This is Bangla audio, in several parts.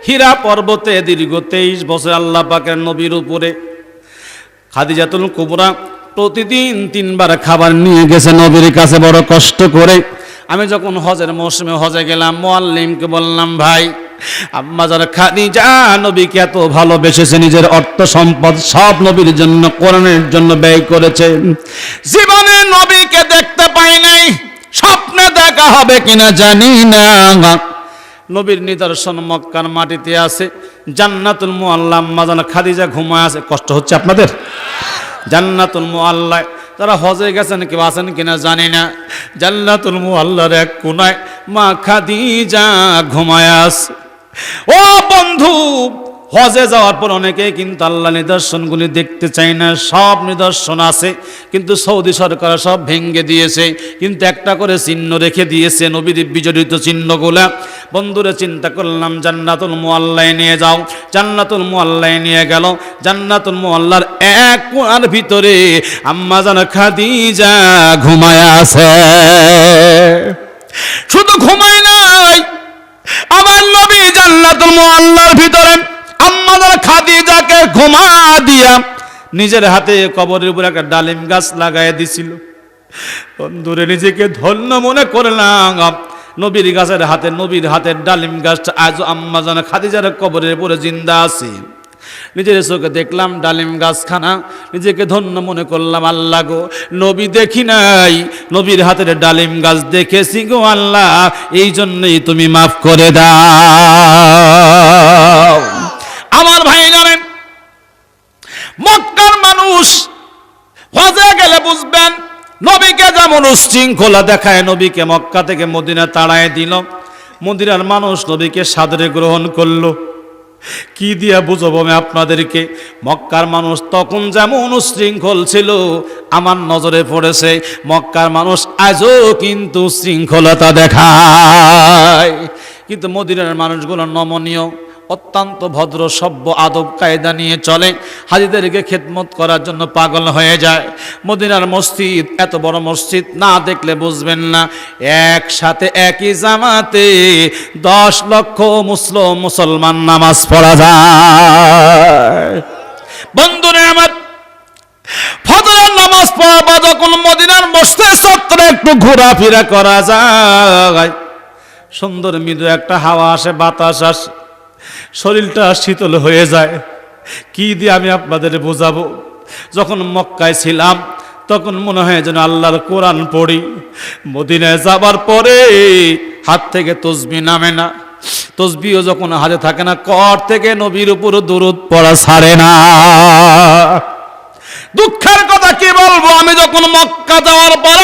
হীরা পর্বতে দীর্ঘ 23 বছর আল্লাহ পাকের নবীর উপরে খাদিজাতুল কুবরা প্রতিদিন 3 বার খাবার নিয়ে গেছে নবীর কাছে বড় কষ্ট করে। আমি যখন হজের মৌসুমে হজে গেলাম, মুআল্লিমকে বললাম, ভাই আম্মাজান খাদিজা নবীকে এত ভালোবেসেছে, নিজের অর্থ সম্পদ সব নবীর জন্য, কোরআনের জন্য ব্যয় করেছে। জীবনে নবীকে দেখতে পাই নাই, স্বপ্নে দেখা হবে কিনা জানি না। নবীর নিদর্শন মক্কার মাটিতে আছে, জান্নাতুল মুআল্লা। আম্মাজান খাদিজা ঘুমায় আছে। কষ্ট হচ্ছে আপনাদের? জান্নাতুল মুআল্লা, তারা হজে গেছেন কেউ আছেন কিনা জানি না, জান্নাতুল মুআল্লার এক কোনায় মা খাদিজা ঘুমায় আছে। ও বন্ধু, হজে যাওয়ার পর অনেকে কিন্তু আল্লাহ নিদর্শনগুলি দেখতে চায় না। সব নিদর্শন আছে, কিন্তু সৌদি সরকার সব ভেঙে দিয়েছে, কিন্তু একটা করে চিহ্ন রেখে দিয়েছে, নবীর বিজড়িত চিহ্নগুলা। বন্ধুরা, চিন্তা করলাম জান্নাতুল মুআল্লায় নিয়ে যাও। জান্নাতুল মুআল্লায় নিয়ে গেল। জান্নাতুল মুআল্লার এক কোণার ভিতরে আম্মাজান খাদিজা ঘুমায় আছে। শুধু ঘুমায় নাই, আমার নবী জান্নাতুল মুআল্লার ভিতরে আম্মাজান খাদিজাকে ঘুমা দিয়া নিজের হাতে কবরের উপর একটা ডালিম গাছ লাগাই দিছিল। বন্ধুরে, নিজেকে ধন্য মনে করলাম। নবীর গাছের হাতে, নবীর হাতের ডালিম গাছটা আজও আম্মাজান খাদিজার কবরের উপরে জিন্দা আছে। নিজের চোখে দেখলাম ডালিম গাছখানা, নিজেকে ধন্য মনে করলাম। আল্লাহ গো, নবী দেখি নাই, নবীর হাতের ডালিম গাছ দেখেছি গো আল্লাহ, এই জন্যই তুমি মাফ করে দাও। আমার ভাই জানেন, মক্কার মানুষ হজে গেলে বুঝবেন, নবীকে যেমন উচ্ছৃঙ্খলা দেখায়, নবীকে মক্কা থেকে মদিনা তাড়ায় দিল। মদিনার মানুষ নবীকে সাদরে গ্রহণ করলো। কি দিয়া বুঝবো আমি আপনাদেরকে? মক্কার মানুষ তখন যেমন উচ্ছৃঙ্খল ছিল, আমার নজরে পড়েছে মক্কার মানুষ আজও কিন্তু শৃঙ্খলতা দেখায়। কিন্তু মদিনার মানুষগুলো নমনীয়, অত্যন্ত ভদ্র, সভ্য, আদব কায়দা নিয়ে চলে। হাজীদেরকে খেদমত করার জন্য পাগল হয়ে যায়। মদিনার মসজিদ, এত বড় মসজিদ, না দেখলে বুঝবেন না। একসাথে একই জামাতে 10 লক্ষ মুসলমান নামাজ পড়া যায়। বন্ধুরা আমার, ফজরের নামাজ পড়া যখন মদিনার মসজিদ চত্বরে একটু ঘোরাফেরা করা যায়, সুন্দর মৃদু একটা হাওয়া আসে, বাতাস আসে, শরীরটা শীতল হয়ে যায়। কি দিয়ে আমি আপনাদের বোঝাবো? যখন মক্কায় ছিলাম তখন মনে হয় যেন আল্লাহর কোরআন পড়ি। মদিনায় যাবার পরে হাত থেকে তসবিহ নামে না, তসবিহও যখন হাতে থাকে না, কর থেকে নবীর উপর দরুদ পড়া ছাড়ে না। দুঃখের কথা কি বলবো, আমি যখন মক্কা যাওয়ার পর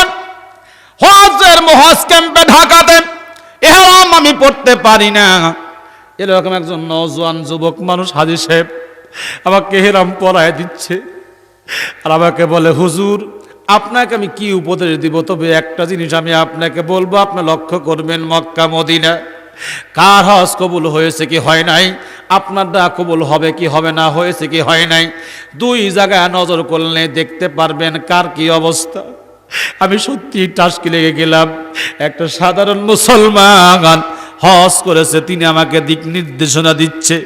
হজের হজ ক্যাম্পে ঢাকাতে ইহরাম আমি পড়তে পারি না। এরকম একজন নওজোয়ান যুবক মানুষ হাজী সাহেব আমাকে ইহরাম পরায় দিচ্ছে, আর আমাকে বলে, হুজুর আপনাকে আমি কি উপদেশ দিব, তবে একটা জিনিস আমি আপনাকে বলবো, আপনি লক্ষ্য করবেন মক্কা মদিনা কার হজ কবুল হয়েছে কি হয় নাই, আপনারটা কবুল হবে কি হবে না, হয়েছে কি হয় নাই, 2 জায়গায় নজর করলে দেখতে পারবেন কার কি অবস্থা। আমি সত্যি টাসকি লেগে গেলাম। একটা সাধারণ মুসলমান হজ করেছে, তিনি আমাকে দিক নির্দেশনা দিচ্ছে,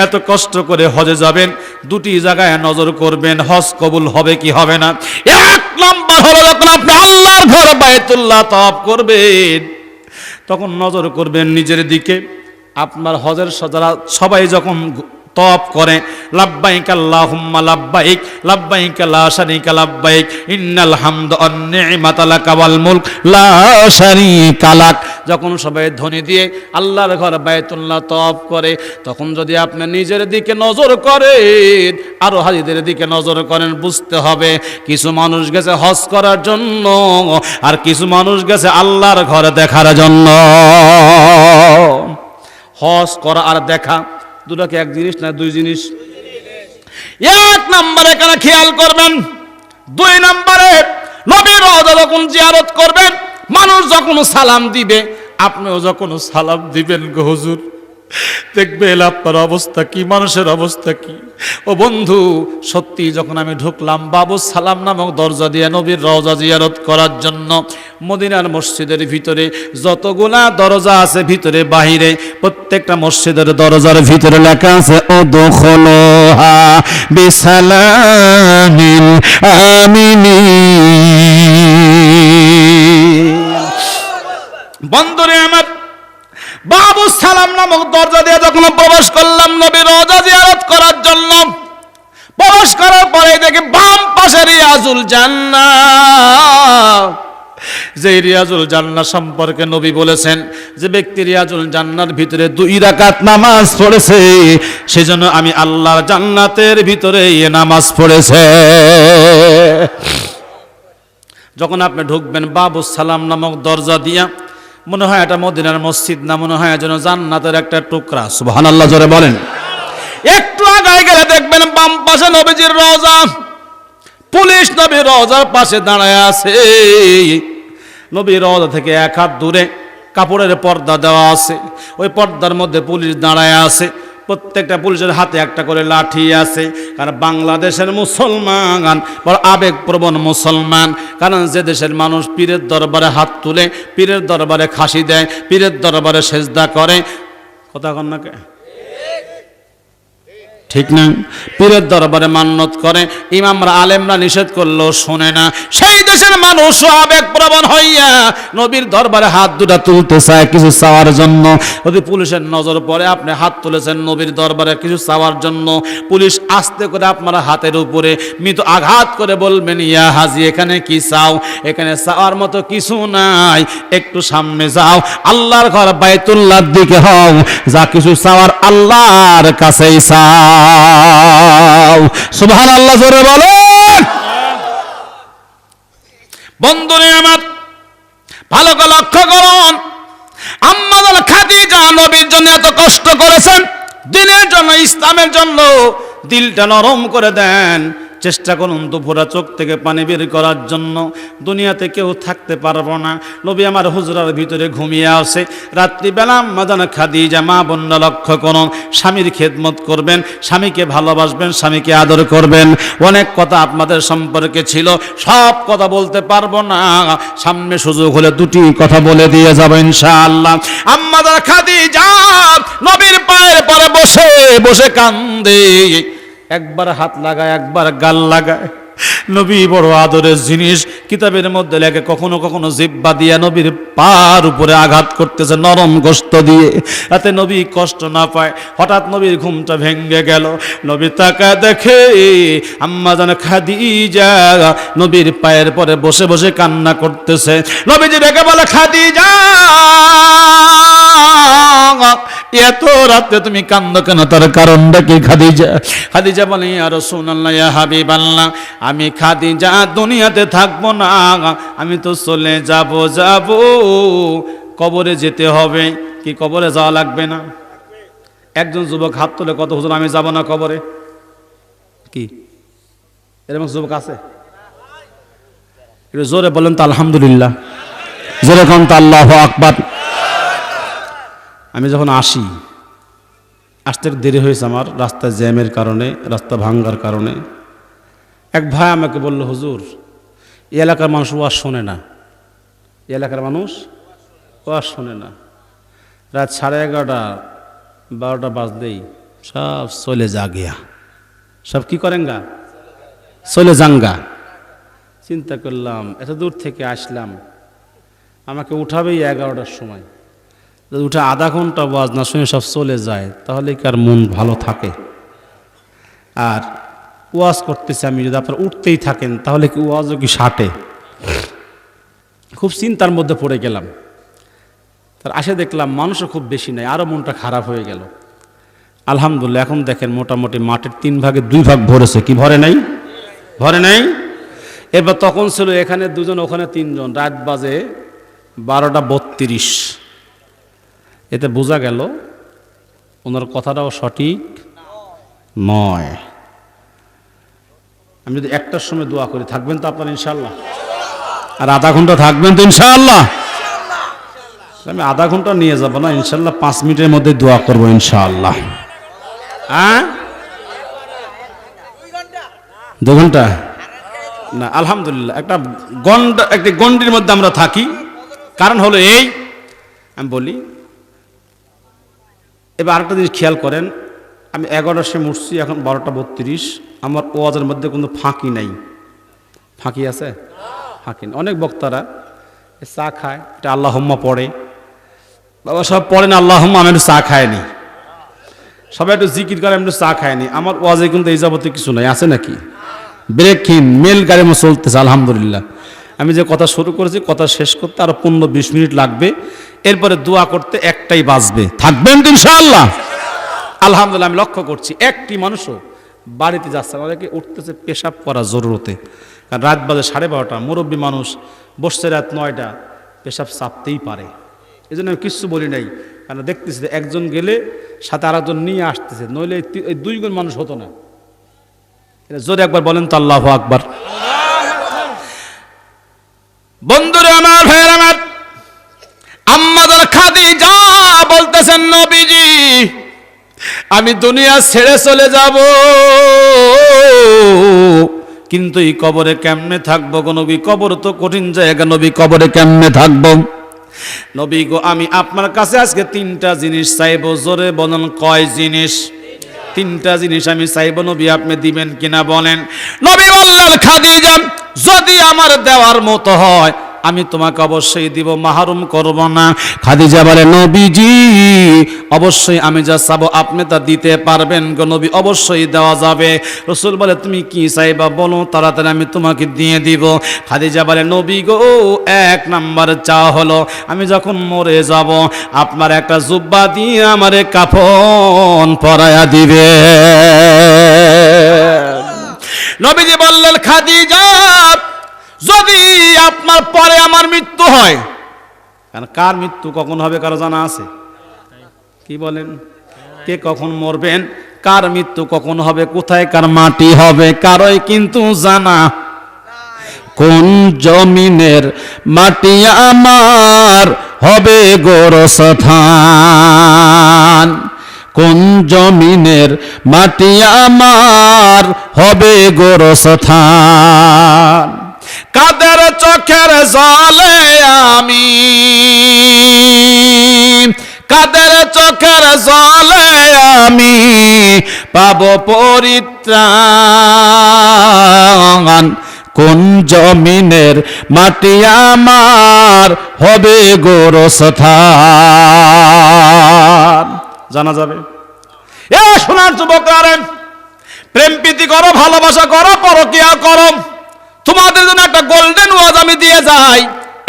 এত কষ্ট করে হজে যাবেন, 2টি জায়গায় নজর করবেন, হজ কবুল হবে কি হবে না। 1 নম্বর হলো যখন আপনি আল্লাহর ঘর বাইতুল্লাহ তওয়াফ করবেন, তখন নজর করবেন নিজের দিকে। আপনার হজের সবাই যখন তওয়াফ করে, লাব্বাইক আল্লাহুম্মা লাব্বাইক, লাব্বাইক লা শারীকা লাব্বাইক, ইন্নাল হামদা ওয়ান নি'মাতা লাকা ওয়াল মুলক লা শারীকা লাক, যখন সবাই ধ্বনি দিয়ে আল্লাহর ঘর বাইতুল্লাহ তওয়াফ করে, তখন যদি আপনি নিজের দিকে নজর করেন, আরো হাজীদের দিকে নজর করেন, বুঝতে হবে কিছু মানুষ গেছে হজ করার জন্য, আর কিছু মানুষ গেছে আল্লাহর ঘর দেখার জন্য। হজ করা আর দেখা দুটো কি এক জিনিস না 2 জিনিস? 1 নম্বরে এখানে খেয়াল করবেন। 2 নম্বরে নবীর রওজা যখন জিয়ারত করবেন, মানুষ যখন সালাম দিবে, আপনিও যখন সালাম দিবেন, গো হুজুর দেখবেন আপনার অবস্থা কি, মানুষের অবস্থা কি। ও বন্ধু, সত্যি যখন আমি ঢুকলাম বাবু সালাম নামক দরজা দিয়ে নবীর রওজা জিয়ারত করার জন্য, মদিনার মসজিদের ভিতরে যতগুলা দরজা আছে ভিতরে বাহিরে, প্রত্যেকটা মসজিদের দরজার ভিতরে লেখা আছে উদখুলুহা বিসালামিন আমিনিন। বন্ধুরে আমার, বাবু সালাম নামক দরজা দিয়ে যখন প্রবেশ করলাম নবীর রওজা জিয়ারত করার জন্য, প্রবেশ করার পরে দেখি বাম পাশে রিয়াজুল জান্নাহ। যে রিয়াজুল জান্নাহ সম্পর্কে নবী বলেছেন যে ব্যক্তি রিয়াজুল জান্নাহর ভিতরে 2 রাকাত নামাজ পড়েছে, সেজন্য আমি আল্লাহর জান্নাতের ভিতরে নামাজ পড়েছে। যখন আপনি ঢুকবেন বাবু সালাম নামক দরজা দিয়া, মনে হয় এটা মদিনার মসজিদ না, মনে হয় যেন জান্নাতের একটা টুকরা। সুবহানাল্লাহ জোরে বলেন। একটু আগায় গেলে দেখবেন বাম পাশে নবীজির রওজা, পুলিশ নবীর রওজার পাশে দাঁড়ায় আছে। নবীর রওজা থেকে 1 হাত দূরে কাপড়ের পর্দা দেওয়া আছে, ওই পর্দার মধ্যে পুলিশ দাঁড়ায় আছে। প্রত্যেকটা পুলিশের হাতে একটা করে লাঠি আছে। কারণ বাংলাদেশের মুসলমান বড় আবেগপ্রবণ মুসলমান, কারণ যে দেশের মানুষ পীরের দরবারে হাত তুলে, পীরের দরবারে খাসি দেয়, পীরের দরবারে সেজদা করে, কথা কন না কে? ঠিক না? পীরের দরবারে মান্নত করে, ইমামরা আলেমরা নিষেধ করলেও শোনে না, সেই দেশের মানুষ আবেগপ্রবণ হইয়া নবীর দরবারে হাত দুটা তুলতে চায় কিছু চাওয়ার জন্য। যদি পুলিশের নজর পড়ে আপনি হাত তুলেছেন নবীর দরবারে কিছু চাওয়ার জন্য, পুলিশ আস্তে করে আপনার হাতের উপরে মৃদু আঘাত করে বলবেন, ইয়া হাজি এখানে কি চাও? এখানে চাওয়ার মতো কিছু নাই, একটু সামনে যাও, আল্লাহর ঘর বাইতুল্লাহর দিকে হও, যা কিছু চাওয়ার আল্লাহর কাছেই চাও। সুবহানাল্লাহ জোরে বলেন। বন্ধুরে আমার, ভালো করে লক্ষ্য করুন, আম্মা জান খাদিজা নবীর জন্য এত কষ্ট করেছেন, দিনের জন্য, ইসলামের জন্য। দিলটা নরম করে দেন, চেষ্টা করুন দুপুরা চোখ থেকে পানি বের করার জন্য। দুনিয়াতে কেউ থাকতে পারবো না, নবী আমার হুজরার ভিতরে ঘুমিয়ে আসে। রাত্রিবেলা আম্মা জান খাদিজা, মা বোনরা লক্ষ্য করুন, স্বামীর খেদমত করবেন, স্বামীকে ভালোবাসবেন, স্বামীকে আদর করবেন। অনেক কথা আপনাদের সম্পর্কে ছিল, সব কথা বলতে পারবো না, সামনে সুযোগ হলে 2টি কথা বলে দিয়ে যাব ইনশাআল্লাহ। আম্মা জান খাদিজা নবীর পায়ের পরে বসে বসে কান্দে, একবার হাত লাগায়, একবার গাল লাগায়। নবী বড় আদরের জিনিস, কিতাবের মধ্যে লেখে কখনো কখনো জিহ্বা দিয়ে নবীর পার উপরে আঘাত করতেছে নরম গোশত দিয়ে, যাতে নবী কষ্ট না পায়। হঠাৎ নবীর ঘুমটা ভেঙে গেল, নবী তাকায় দেখে আম্মা জান খাদিজা নবীর পায়ের পরে বসে বসে কান্না করতেছে। নবীজি ডেকে বলে, খাদিজা এত রাতে তুমি কান্দো কেন? তার কারণটা কি? খাদিজা খাদিজা বলে, ইয়া রাসূলুল্লাহ, ইয়া হাবিবাল্লাহ, আমি খাদিজা দুনিয়াতে থাকবো না, আমি তো চলে যাব, কবরে যেতে হবে। কি কবরে যাওয়া লাগবে না? একজন যুবক হাত তুলে কত, হুজুর আমি যাব না কবরে। কি এরকম যুবক আছে? একটু জোরে বলেন তো আলহামদুলিল্লাহ, জোরে কোন তো আল্লাহু আকবার। আমি যখন আসতে দেরি হয়েছে আমার, রাস্তায় জ্যামের কারণে, রাস্তা ভাঙ্গার কারণে। এক ভাই আমাকে বলল, হুজুর এই এলাকার মানুষ ওয়াজ শোনে না, এই এলাকার মানুষ ওয়াজ শোনে না। রাত 11:30 12টা বাজলেই সব চলে যা গিয়া, সব কি করেন গা? চলে যাঙ্গা। চিন্তা করলাম এত দূর থেকে আসলাম, আমাকে উঠাবেই 11টার সময়, উঠে আধা ঘন্টা ওয়াজ না শুনে সব চলে যায়, তাহলে কি আর মন ভালো থাকে? আর ওয়াজ করতেছে আমি, যদি আপনারা উঠতেই থাকেন তাহলে কি ওয়াজও কি সাটে? খুব চিন্তার মধ্যে পড়ে গেলাম। তার আসে দেখলাম মানুষও খুব বেশি নাই, আরও মনটা খারাপ হয়ে গেল। আলহামদুলিল্লাহ এখন দেখেন মোটামুটি মাঠের 3 ভাগে 2 ভাগ ভরেছে। কি ভরে নাই? ভরে নাই। এবার তখন ছিল এখানে 2 জন, ওখানে 3 জন। রাত বাজে 12:32। এতে বোঝা গেল ওনার কথাটাও সঠিক নয়। আমি যদি 1টার সময় দোয়া করি, থাকবেন তো আপনার ইনশাআল্লাহ? আর আধা ঘন্টা থাকবেন তো ইনশাআল্লাহ? আমি আধা ঘন্টা নিয়ে যাব না, ইনশাল্লাহ 5 মিনিটের মধ্যে দোয়া করবো ইনশাআল্লাহ। হ্যাঁ 2 ঘন্টা না, আলহামদুলিল্লাহ একটি গন্ডির মধ্যে আমরা থাকি। কারণ হলো এই, আমি বলি এবার আরেকটা জিনিস খেয়াল করেন, আমি 11টার সময় উঠছি, এখন 12টা 32। আমার ওয়াজের মধ্যে কোনো ফাঁকি নাই। ফাঁকি আছে? ফাঁকি নেই। অনেক বক্তারা চা খায়, এটা আল্লাহুম্মা পড়ে, বাবা সব পড়েন আল্লাহুম্মা, আমি একটু চা খায়নি। সবাই একটু জিকির করে, আমি একটু চা খায়নি। আমার ওয়াজে কিন্তু এই যাবতীয় কিছু নাই, আছে নাকি? ব্রেকহীন মেল গাড়ি চলতেছে আলহামদুলিল্লাহ। আমি যে কথা শুরু করেছি, কথা শেষ করতে আরো 15-20 মিনিট লাগবে, এরপরে দোয়া করতে 1টাই বাজবে। থাকবেন তো ইনশাআল্লাহ? আলহামদুলিল্লাহ। আমি লক্ষ্য করছি একটি মানুষও বাড়িতে যাচ্ছে না, অনেকে উঠতেছে পেশাব করা জরুরতে। কারণ রাত বাজে 12:30, মুরব্বী মানুষ বসছে রাত 9টা, পেশাব চাপতেই পারে। এই জন্য আমি কিচ্ছু বলি নাই, কারণ দেখতেছি একজন গেলে সাথে আরেকজন নিয়ে আসতেছে, নইলে এই 2 গুণ মানুষ হতো না। জোরে একবার বলেন তো আল্লাহু আকবার। বন্ধুরা আমার, ভাইয়ের আমার, আম্মাজান খাদিজা বলতেছেন, নবীজি আমি দুনিয়া ছেড়ে চলে যাব, কিন্তু এই কবরে কেমনে থাকবো গো নবী? কবর তো কঠিন জায়গা, নবী কবরে কেমনে থাকবো? নবী গো আমি আপনার কাছে আজকে 3টা জিনিস চাইবো। জোরে বলেন কয় জিনিস? 3টা জিনিস আমি চাইবো, নবী আপনি দিবেন কিনা বলেন। নবী বললেন, খাদিজা যদি আমার দেওয়ার মতো হয় আমি তোমাকে অবশ্যই দিব, মাহরুম করব না। খাদিজা বলে, নবীজি অবশ্যই আমি যা চাবো আপনি তা দিতে পারবেন গো নবী? অবশ্যই দেওয়া যাবে। রাসূল বলে, তুমি কি চাইবা বলো, তাড়াতাড়ি আমি তোমাকে দিয়ে দিব। খাদিজা বলে, নবী গো 1 নাম্বার চা হলো আমি যখন মরে যাব আপনার একটা জুব্বা দিয়ে আমারে কাফন পরায়া দিবে। নবীজি বললেন, খাদিজা যদি আপনার পরে আমার মৃত্যু হয়, কারণ কার মৃত্যু কখন হবে কারো জানা আছে? কি বলেন? কে কখন মরবেন, কার মৃত্যু কখন হবে, কোথায় কার মাটি হবে, কারোই কিন্তু জানা। কোন জমিনের মাটি আমার হবে গোরস্থান, কোন জমিনের মাটি আমার হবে গোরস্থান। কাদের চোখের জলে আমি, কাদের চোখের জলে আমি পাব পরিত্রাণ, কোন জমিনের মাটি আমার হবে গোরস্থান। জানা যাবে? এ সোনার যুবকরা, প্রেম প্রীতি করো, ভালোবাসা করো, পরকিয়া করো, তোমাদের জন্য একটা গোল্ডেন ওয়াজ আমি দিয়ে যাই।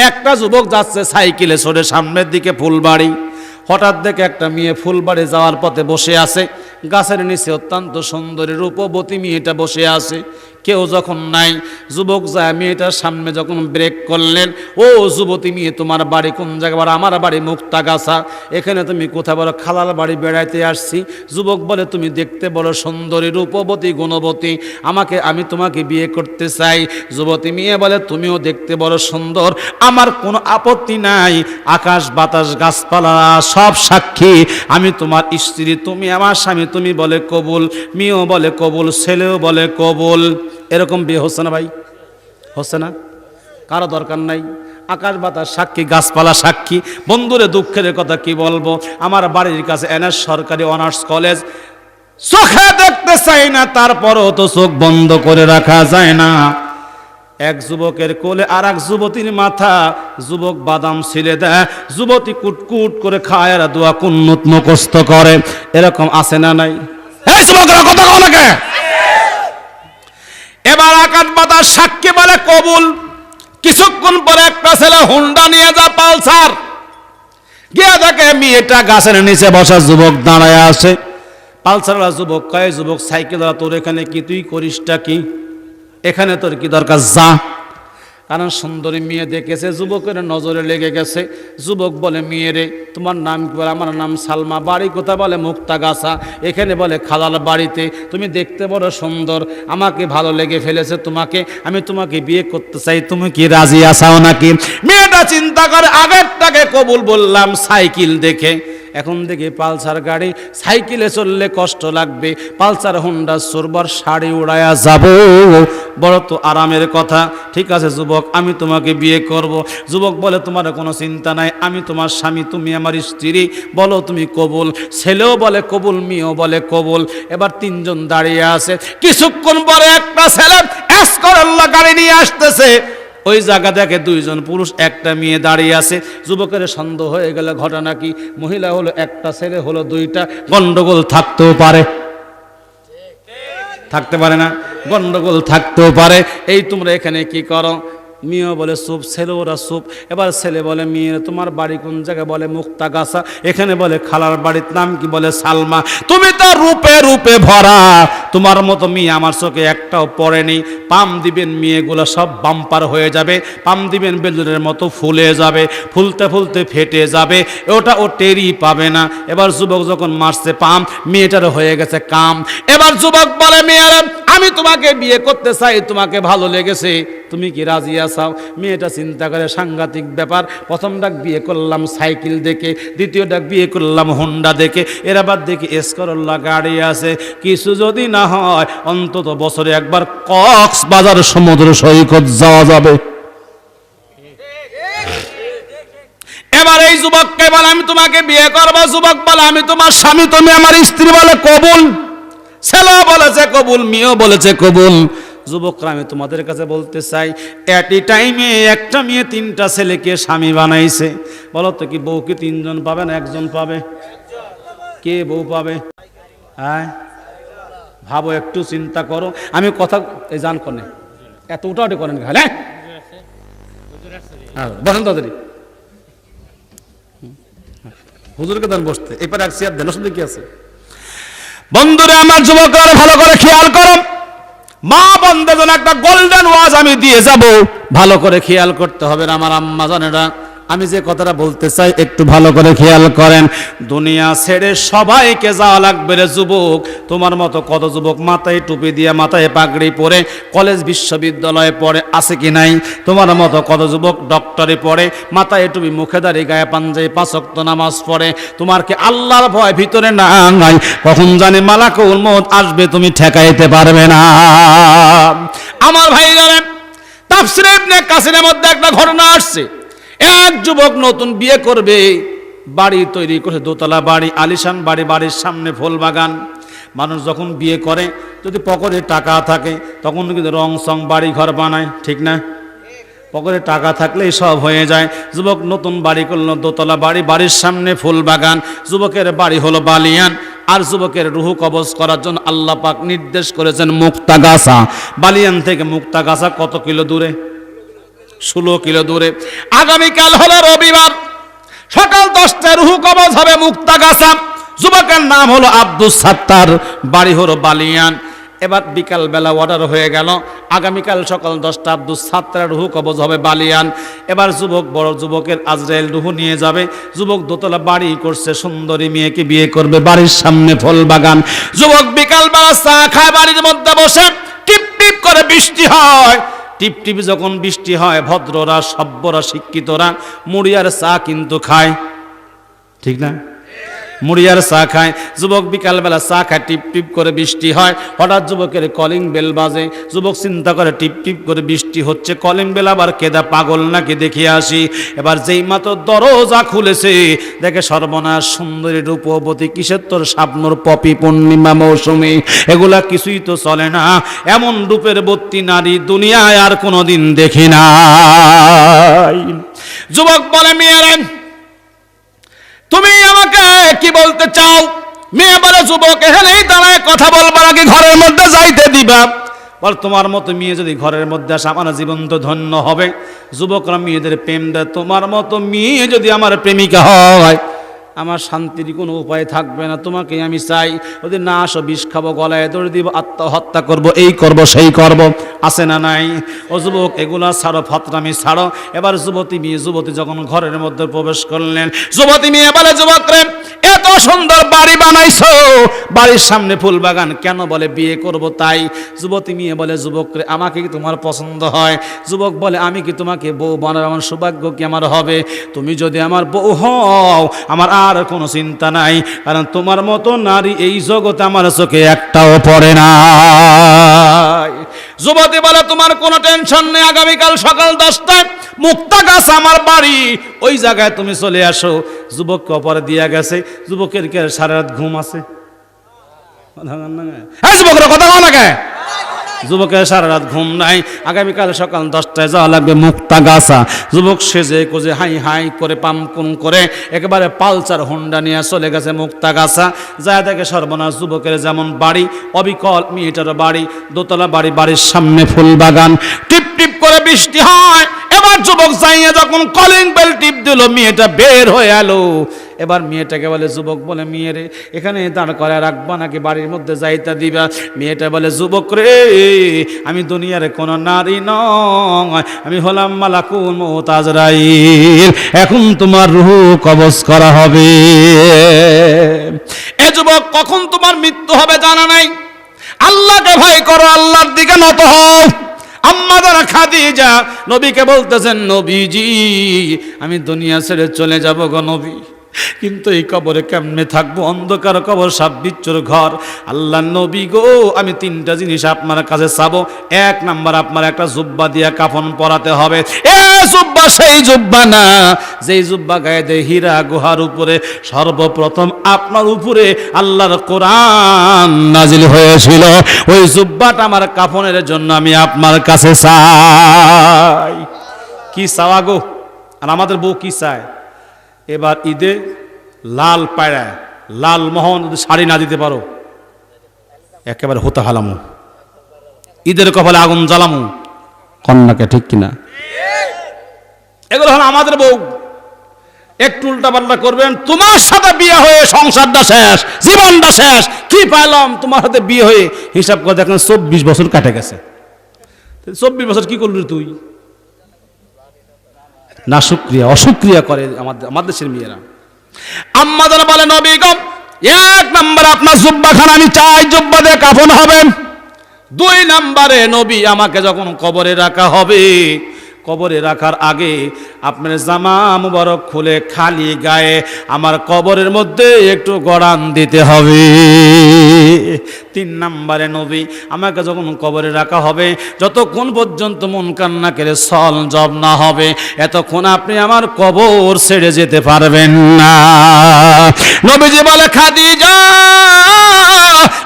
একটা যুবক যাচ্ছে সাইকেলে চড়ে সামনের দিকে ফুলবাড়ি, হঠাৎ দেখে একটা মেয়ে ফুলবাড়ি যাওয়ার পথে বসে আছে, গাছের নিচে অত্যন্ত সুন্দরী রূপবতী মেয়েটা বসে আছে, কেউ যখন নাই। যুবক যায় মেয়েটার সামনে যখন ব্রেক করলেন, ও যুবতী মেয়ে তোমার বাড়ি কোন জায়গায়? আমার বাড়ি মুক্তাগাছা। এখানে তুমি কোথায়? বলো খালার বাড়ি বেড়াইতে আসছি। যুবক বলে, তুমি দেখতে বড় সুন্দরী, রূপবতী, গুণবতী, আমি তোমাকে বিয়ে করতে চাই। যুবতী মেয়ে বলে, তুমিও দেখতে বড় সুন্দর, আমার কোনো আপত্তি নাই, আকাশ বাতাস গাছপালা সব সাক্ষী, আমি তোমার স্ত্রী, তুমি আমার স্বামী। তুমি বলে কবুল, মেয়েও বলে কবুল, ছেলেও বলে কবুল। এরকম বিয়ে হচ্ছে না ভাই? হচ্ছে না? কারো দরকার নাই, আকাশ বাতাস সাক্ষী, গাছপালা সাক্ষী। বন্ধুরে দুঃখের কথা কি বলবো, আমার বাড়ির কাছে এনএস সরকারি অনার্স কলেজ, চোখে দেখতে চাই না, তারপরও তো চোখ বন্ধ করে রাখা যায় না। এক যুবকের কোলে আর এক যুবতীর মাথা, যুবক বাদাম ছিলে দেয়, যুবতী কুটকুট করে খায় আর দোয়া কুন্নুত মুখস্থ করে। এরকম আছে না নাই? এই যুবকরা কথা কও না কে? এবার আকাশ বাতাস সাক্ষী বলে কবুল। কিছুক্ষণ পরে একটা ছেলে হুন্ডা নিয়ে যা পালসার, গিয়ে দেখে মেয়েটা গাছের নিচে বসা, যুবক দাঁড়ায় আছে। পালসারওয়ালা যুবক কয়, যুবক সাইকেল, তোর এখানে কি, তুই করিসটা কি, এখানে তোর কি দরকার, যা। কারণ সুন্দরী মেয়ে দেখেছে, যুবকের নজরে লেগে গেছে। যুবক বলে, মেয়ে রে তোমার নাম কি? বলে, আমার নাম সালমা। বাড়ি কোথায়? বলে, মুক্তাগাছা। এখানে বলে খালার বাড়িতে। তুমি দেখতে বড় সুন্দর, আমাকে ভালো লেগে ফেলেছে তোমাকে, আমি তোমাকে বিয়ে করতে চাই, তুমি কি রাজি আছাও নাকি? মেয়েটা চিন্তা করে, আগেরটাকে কবুল বললাম সাইকেল দেখে, এখন দেখি পালসার গাড়ি, সাইকেলে চললে কষ্ট লাগবে, পালসার হোন্ডা সুরবার শাড়ি উড়ায়া যাব, বড় তো আরামের কথা। ঠিক আছে যুবক, আমি তোমাকে বিয়ে করব। যুবক বলে, তোমার কোনো চিন্তা নাই, আমি তোমার স্বামী, তুমি আমার স্ত্রী, বলো তুমি কবুল। ছেলেও বলে কবুল, মেয়েও বলে কবুল। এবার তিনজন দাঁড়িয়ে আছে। কিছুক্ষণ পরে একটা ছেলে এসকোরল্লা গাড়ি নিয়ে আসতেছে। ওই জায়গা দেখে দুইজন পুরুষ, একটা মেয়ে দাঁড়িয়ে আছে। যুবকের সন্দেহ হয়ে গেল, ঘটনা কি? মহিলা হলো একটা, ছেলে হলো দুইটা, গন্ডগোল থাকতেও পারে, থাকতে পারে না? গন্ডগোল থাকতেও পারে। এই তোমরা এখানে কি করো? মেয়েও বলে চুপ, ছেলে ওরা চুপ। এবার ছেলে বলে, মেয়ে তোমার বাড়ি কোন জায়গায়? বলে মুক্তাগাছা। এখানে বলে খালার বাড়ির নাম কি? বলে সালমা। তুমি তো রূপে রূপে ভরা, তোমার মতো মেয়ে আমার চোখে একটাও পড়েনি। পাম দিবেন মেয়েগুলো সব বাম্পার হয়ে যাবে, পাম দিবেন বেলুনের মতো ফুলে যাবে, ফুলতে ফুলতে ফেটে যাবে, ওটা ও টেরই পাবে না। এবার যুবক যখন মারছে পাম, মেয়েটার হয়ে গেছে কাম। এবার যুবক বলে, মেয়েরা আমি তোমাকে বিয়ে করতে চাই, তোমাকে ভালো লেগেছে, তুমি কি রাজি আছাও? মেয়েটা চিন্তা করে, সাংঘাতিক ব্যাপার, প্রথম ডাক বিয়ে করলাম সাইকেল দেখে, দ্বিতীয় ডাক বিয়ে করলাম হোন্ডা দেখে, এর আবার দেখি এসকোরল্লা গাড়ি আছে। কিছু যদি না হয়, অন্তত বছরে একবার কক্সবাজার সমুদ্র সৈকত যাওয়া যাবে। এবার এই যুবককে বলে, আমি তোমাকে বিয়ে করবো। যুবক বলে, আমি তোমার স্বামী, তুমি আমার স্ত্রী। বলে কবুল। ছেলে বলেছে কবুল, মেয়েও বলেছে কবুল। যুবকরা আমি তোমাদের কাছে বলতে চাই, এট এ টাইমে একটা মেয়ে তিনটা ছেলেকে স্বামী বানাইছে। বলো তো, কি বউ কি তিনজন পাবে না একজন পাবে? কে বউ পাবে? হ্যাঁ ভাবো, একটু চিন্তা করো। আমি কথা এই জান করেন, এত উঠাউটি করেন, হ্যাঁ বসেন তাড়াতাড়ি। হুজুরকে দেন বসতে, এবার এক চেয়ার দেন, অসুবিধা কি আছে? বন্ধুরা আমার, যুবকরা ভালো করে খেয়াল করো। মা বন্ধুদের একটা গোল্ডেন ওয়াজ আমি দিয়ে যাব, ভালো করে খেয়াল করতে হবে আমার আম্মা জানেরা। আমি যে কথাটা বলতে চাই একটু ভালো করে খেয়াল করেন। দুনিয়া ছেড়ে সবাইকে যাওয়া লাগবে রে যুবক। তোমার মতো কত যুবক মাথায় টুপি দিয়ে, মাথায় পাগড়ি পরে কলেজ বিশ্ববিদ্যালয়ে পড়ে, আছে কি নাই? তোমার মতো কত যুবক ডক্টরে পড়ে, মাথায় টুপি, মুখে দাঁড়ি, গায়ে পাঞ্জাবি, 5 ওয়াক্ত নামাজ পড়ে। তোমার কি আল্লাহর ভয় ভিতরে না নাই? কখন জানি মালাকুল মউত আসবে, তুমি ঠেকাইতে পারবে না। আমার ভাই জানেন, তাফসীরে ইবনে কাসিরের মধ্যে একটা ঘটনা আসছে। এক যুবক নতুন বিয়ে করবে, বাড়ি তৈরি করে, দোতলা বাড়ি, আলিশান বাড়ি, বাড়ির সামনে ফুল বাগান। মানুষ যখন বিয়ে করে, যদি পকেটে টাকা থাকে, তখন কিন্তু রং সং বাড়ি ঘর বানায়, ঠিক না? পকেটে টাকা থাকলেই সব হয়ে যায়। যুবক নতুন বাড়ি করলো, দোতলা বাড়ি, বাড়ির সামনে ফুল বাগান। যুবকের বাড়ি হলো বালিয়ান, আর যুবকের রুহু কবজ করার জন্য আল্লাহ পাক নির্দেশ করেছেন মুক্তাগাছা। বালিয়ান থেকে মুক্তাগাছা কত কিলো দূরে? 16 কিলো দূরে। আগামীকাল হলো রবিবার, সকাল 10টায় রুহু কবজ হবে মুক্তাগাছা। যুবকের নাম হলো আব্দুস সাত্তার, বাড়ি হলো বালিয়ান। এবার বিকাল বেলা অর্ডার হয়ে গেল, আগামীকাল সকাল 10টা আব্দুস সাত্তার রুহু কবজ হবে বালিয়ান। এবার যুবক, বড় যুবকের আজরাইল রুহু নিয়ে যাবে। যুবক দোতলা বাড়ি করছে, সুন্দরী মেয়েকে বিয়ে করবে, বাড়ির সামনে ফল বাগান। যুবক বিকাল বেলা চা খায়, বাড়ির মধ্যে বসে, টিপ টিপ করে বৃষ্টি হয়। টিপ টিপ যখন বৃষ্টি হয়, ভদ্ররা, সভ্যরা, শিক্ষিতরা মুড়ি আর চা কিন্তু খায়, ঠিক না? মুড়ি আর চা খায়। যুবক বিকালবেলা চা খায়, টিপ টিপ করে বৃষ্টি হয়। হঠাৎ যুবকের কলিং বেল বাজে। যুবক চিন্তা করে, টিপ টিপ করে বৃষ্টি হচ্ছে, কলিং বেল আবার কেদা পাগল নাকি, দেখে আসি। এবার যেই মাত্র দরজা খুলেছে, দেখে সর্বনাশ, সুন্দরী রূপবতী, কিসের তোর শাবনুর, পপি, পূর্ণিমা, মৌসুমী, এগুলা কিছুই তো চলে না। এমন রূপের বতী নারী দুনিয়ায় আর কোনোদিন দেখি নাই। যুবক বলে, মেয়েরা তুমি আমাকে কি বলতে চাও? মেয়ে বলে, যুবক এখানেই দাঁড়ায় কথা বলবা নাকি ঘরের মধ্যে যাইতে দিবা? বল, তোমার মতো মেয়ে যদি ঘরের মধ্যে আসে, আমার জীবন তো ধন্য হবে। যুবকরা মেয়েদের প্রেম দেয়, তোমার মতো মেয়ে যদি আমার প্রেমিকা হয়, আমার শান্তির কোনো উপায় থাকবে না, তোমাকে আমি চাই। যদি না আসো বিষ খাবো, গলায় দড়ি দিব, আত্মহত্যা করব, এই করব সেই করব, আছে না নাই? ও যুবক, এগুলা ছাড়ো, ফাতরামি ছাড়ো। এবার যুবতী যখন ঘরের মধ্যে প্রবেশ করলেন, যুবতী মেয়ে বলে, যুবক রে, এত সুন্দর বাড়ি বানাইছো, বাড়ির সামনে ফুল বাগান কেন? বলে বিয়ে করব তাই। যুবতী মেয়ে বলে, যুবক রে, আমাকে কি তোমার পছন্দ হয়? যুবক বলে, আমি কি তোমাকে বউ বানার আমার সৌভাগ্য কি আমার হবে? তুমি যদি আমার বউ হও, আমার আর কোনো চিন্তা নাই, কারণ তোমার মতো নারী এই জগতে আমার চোখে একটাও পড়ে না। যুবতী বলে, তোমার কোনো টেনশন নেই, আগামীকাল সকাল 10টায় মুক্তাগাছা আমার বাড়ি, ওই জায়গায় তুমি চলে আসো। যুবককে অপরে দিয়া গেছে। যুবকের কে সারা রাত ঘুম আছে? যুবকের কথা বলা কে? যুবকের সারা রাত ঘুম নাই। আগামীকাল সকাল 10টায় যাওয়া লাগবে মুক্তাগাছা। যুবক সেজে কোজে হাই হাই করে পামকুম করে একেবারে পালচার হোন্ডা নিয়ে চলে গেছে মুক্তাগাছা। যায় দেখে সর্বনাশ, যুবকের যেমন বাড়ি অবিকল, মেয়েটারও বাড়ি, দোতলা বাড়ি, বাড়ির সামনে ফুল বাগান, টিপ টিপ করে বৃষ্টি হয়। এবার যুবক যাইয়া যখন কলিং বেল টিপ দিল, মেয়েটা বের হয়ে এলো। এবার মেয়েটাকে বলে, যুবক বলে, মেয়েরে এখানে দাঁড় করে রাখবা নাকি বাড়ির মধ্যে যাইতে দিবা? মেয়েটা বলে, যুবক রে, আমি দুনিয়ার কোন নারী নয়, আমি হলাম মালাকুল মউত আজরাইল, এখন তোমার রূহ কবজ করা হবে। এ যুবক, কখন তোমার মৃত্যু হবে জানা নাই, আল্লাহকে ভয় করো, আল্লাহর দিকে নত হও। আম্মা যারা খাদিজা নবীকে বলতেছেন, নবীজি আমি দুনিয়া ছেড়ে চলে যাব গো নবী, কিন্তু এই কবরে কেমনে থাকবো? অন্ধকার কবর, সাপ বিচ্ছুর ঘর। আল্লাহ নবী গো, আমি 3টা জিনিস আপনার কাছে চাবো। 1 নাম্বার, আপনার একটা জুব্বা দিয়ে কাফন পরাতে হবে। এ জুব্বা সেই জুব্বা না যেই জুব্বা গায়ে দেয় হীরা গুহার উপরে। সর্বপ্রথম আপনার উপরে আল্লাহর কোরআন নাজিল হয়েছিল, ওই জুব্বাটা আমার কাফনের জন্য আমি আপনার কাছে চাই। কি চাওয়া গো? আর আমাদের বউ কি চায়? এবার ঈদে লাল পায়রা, লাল মোহন যদি শাড়ি না দিতে পারো, একেবারে হতে হালামু, ঈদের কপালে আগুন জ্বালামু, কন্যাকে, ঠিক কিনা? এগুলো হলো আমাদের বউ। একটু উল্টা পাল্টা করবেন, তোমার সাথে বিয়ে হয়ে সংসারটা শেষ, জীবনটা শেষ। কি পাইলাম তোমার সাথে বিয়ে হয়ে? হিসাব করে দেখেন 24 বছর কাটে গেছে। 24 বছর কি করলি তুই? না শুকরিয়া, অশুকরিয়া করে আমাদের দেশের মেয়েরা। আম্মা যারা বলে, নবী গো, 1 নাম্বার আপনার জুব্বা খান আমি চাই, জুব্বা দিয়ে কাফন হবে। 2 নাম্বারে, নবী আমাকে যখন কবরে রাখা হবে, কবরে রাখার আগে আপনার জামা মুবারক খুলে খালি গায়ে আমার কবরের মধ্যে একটু গড়ান দিতে হবে। 3 নাম্বারে, নবী আমাকে যখন কবরে রাখা হবে, যতক্ষণ পর্যন্ত মন কান্না করে সল জব না হবে, এতক্ষণ আপনি আমার কবর ছেড়ে যেতে পারবেন না। নবীজি বলে, খাদিজা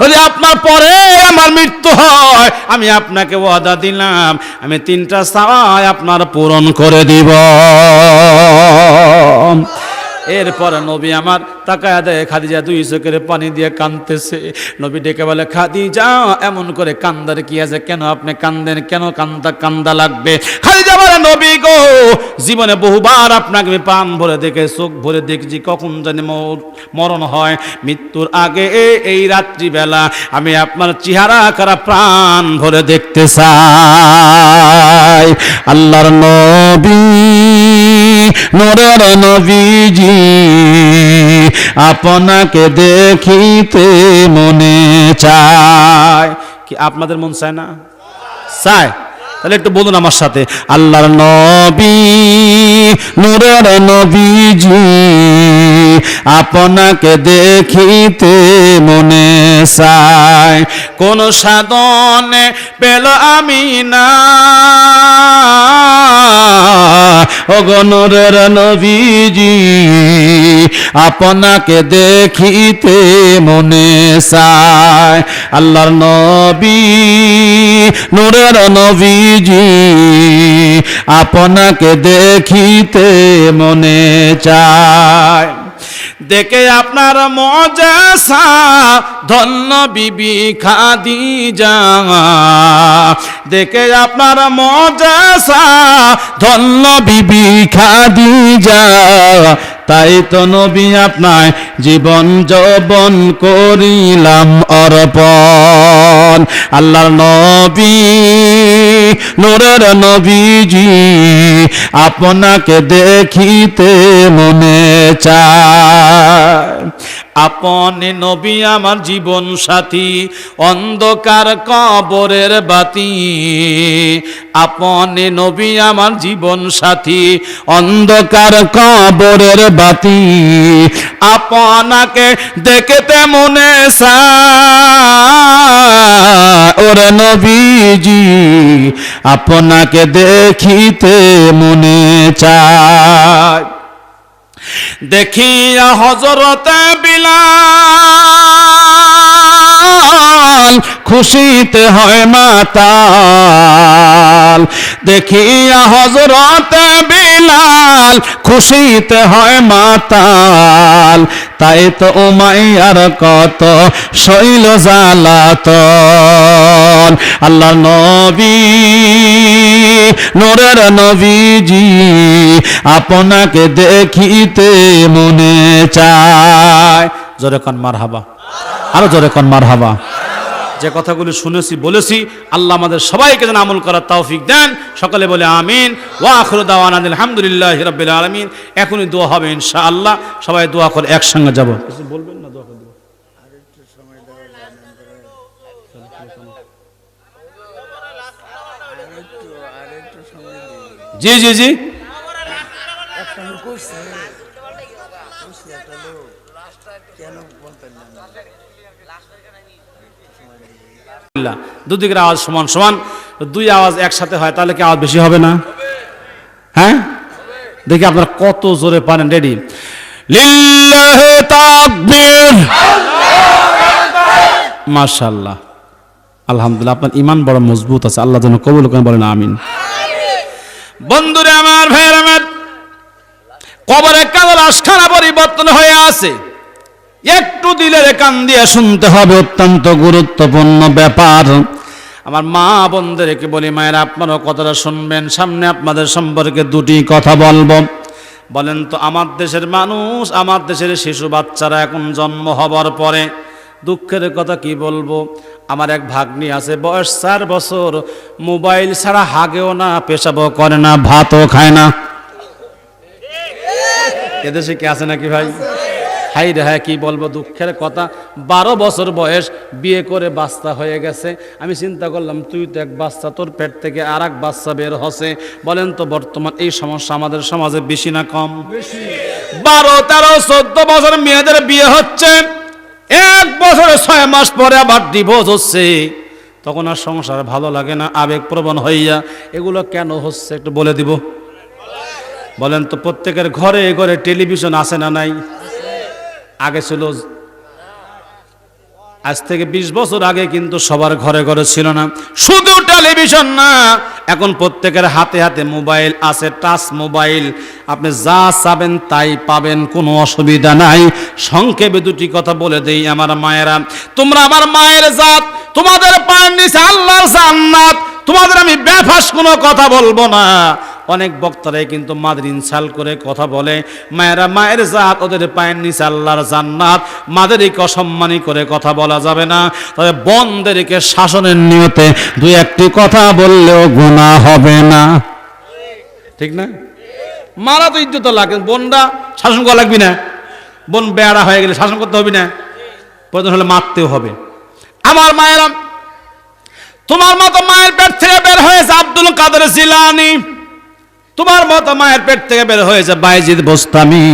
যদি আপনার পরে আমার মৃত্যু হয়, আমি আপনাকে ওয়াদা দিলাম, আমি 3টা চাওয়া আপনার পূরণ করে দিব। এরপর নবী আমার তাকায়া দেয়, খাদিজা 2 চোখের পানি দিয়ে কাঁদতেছে। নবী ডেকে বলে, খাদিজা এমন করে কান্দার কি আছে? কেন আপনি কান্দেন? কেন কান্দা লাগবে? খাদিজা বলে, নবী গো, জীবনে বহুবার আপনাকে আমি প্রাণ ভরে দেখে, চোখ ভরে দেখছি, কখন জানি মরণ হয়। মৃত্যুর আগে এই রাত্রিবেলা আমি আপনার চেহারা কারা প্রাণ ভরে দেখতে চাই। আল্লাহর নবী, নূরের নবীজি, আপনাকে দেখিতে মনে চায়। কি আপনাদের মন চায় না? চায়? তাহলে একটু বলুন আমার সাথে, আল্লাহর নবী, নূরের নবীজি, আপনাকে দেখিতে মনে চায়। কোন সাধনে পেল আমি না, ওগো নূরের নবীজি, আপনাকে দেখিতে মনে চায়। আল্লাহর নবী, নূরের নবীজি, আপনাকে দেখিতে মনে চায়। দেখে আপনার মজেসা ধন্য বিবি খাদিজা, দেখে আপনার মজেসা ধন্য বিবি খাদিজা, তাই তো নবী আপনার জীবন যৌবন করিলাম অর্পণ। আল্লাহর নবী নূরের নবীজি আপনাকে দেখিতে মনে চায়। আপনি নবী আমার জীবন সাথী, অন্ধকার কবরের বাতি। আপনি নবী আমার জীবন সাথী, অন্ধকার কবরের বাতি। আপনাকে দেখতে মনে চায় ওরে নবীজি, আপনাকে দেখিতে মনে চায়। দেখিয়া হযরতে বিলাল খুশিতে হয় মাতাল। দেখিয়া হযরতে বিলাল খুশিতে হয় মাতাল। তাই তো উমাইয়ার কত শৈল জ্বালাতন। আল্লাহ নবী নূরের নবীজি আপনাকে দেখিতে মনে চায়। জোরে কোন মারহাবা, আরো জোরে কোন মারহাবা। যে কথাগুলি শুনেছি বলেছি, আল্লাহ আমাদের সবাইকে যেন আমল করার তৌফিক দেন। সকলে বলে আমিন। ওয়া আখিরু দাওয়ানা আলহামদুলিল্লাহি রাব্বিল আলামিন। এখনই দোয়া হবে ইনশাআল্লাহ। সবাই দোয়া করে একসঙ্গে যাব। কিছু বলবেন না? দোয়া করে দেব। আরেকটু সময় দেওয়া যায় না? আরেকটু সময় দিন। জি জি জি। একটা লোক কইছে, একটা লোক কেন বলতেন না? দুদিকের আওয়াজ সমান সমান, দুই আওয়াজ একসাথে হয় তাহলে কি আওয়াজ বেশি হবে না? হ্যাঁ, দেখি আপনারা কত জোরে পারেন। রেডি? লিল্লাহি তাকবীর, মাশাআল্লাহ, আলহামদুলিল্লাহ। আপনার ঈমান বড় মজবুত আছে, আল্লাহ যেন কবুল করেন, বলেন আমিন। বন্ধুরে আমার, ভাইয়ের আমার, কবরে কালো লাশখানা পরিবর্তন হয়ে আছে। একটু দিলের কান দিয়ে শুনতে হবে, অত্যন্ত গুরুত্বপূর্ণ ব্যাপার। আমার মা বোনদেরকে বলি, মায়েরা আপনারাও কথাটা শুনবেন। সামনে আপনাদের সম্পর্কে দুটি কথা বলবো। বলেন তো, আমার দেশের মানুষ, আমার দেশের শিশু বাচ্চারা এখন জন্ম হবার পরে দুঃখের কথা কি বলবো, আমার এক ভাগ্নি আছে, বয়স 4 বছর, মোবাইল ছাড়া হাগেও না, পেশাবও করে না, ভাতও খায় না। এদেশে কি আছে নাকি ভাই? হাই রে হাই, কি বলবো, দুঃখের কথা। 12 বছর বয়স, বিয়ে করে বাচ্চা হয়ে গেছে। আমি চিন্তা করলাম, তুই তো এক বাচ্চা, তোর পেট থেকে আর এক বাচ্চা বের হচ্ছে। বলেন তো, বর্তমান এই সমস্যা আমাদের সমাজে বেশি না কম? 12, 13, 14 বছর মেয়েদের বিয়ে হচ্ছে, 1 বছরে 6 মাস পরে আবার ডিভোর্স হচ্ছে। তখন আর সংসার ভালো লাগে না, আবেগপ্রবণ হইয়া। এগুলো কেন হচ্ছে একটু বলে দিব? বলেন তো, প্রত্যেকের ঘরে ঘরে টেলিভিশন আছে না নাই? আগে ছিল, আজ থেকে 20 বছর আগে কিন্তু সবার ঘরে ঘরে ছিল না। শুধু টেলিভিশন না, এখন প্রত্যেকের হাতে হাতে মোবাইল আছে, টাচ মোবাইল। আপনি যা চাবেন তাই পাবেন, কোনো অসুবিধা নাই। সংক্ষেপে দুটি কথা বলে দেই, আমার মায়েরা, তোমরা আমার মায়ের জাত, তোমাদের পায়ের নিচে আল্লাহর জান্নাত। তোমাদের আমি বেফাস কোনো কথা বলবো না। অনেক বক্তারাই কিন্তু মাদের ইনসাল করে কথা বলে। মায়েরা মায়ের জাত, ওদের পায়ের নিচে আল্লাহর জান্নাত। মাদেরকে অসম্মানী করে কথা বলা যাবে না। তবে বোনদেরকে শাসনের নিয়তে 2-1টি কথা বললেও গুনাহ হবে না, ঠিক না? মারা তো ইজ্জত লাগে, বোনরা শাসন করা লাগবে না? বোন বেড়া হয়ে গেলে শাসন করতে হবে না? প্রয়োজন হলে মারতেও হবে। আমার মায়েরা, তোমার মতো মায়ের পেট থেকে বের হয়েছে আব্দুল কাদের জিলানী, তোমার মতো মায়ের পেট থেকে বের হয়েছে বাইজিদ বোস্তামি,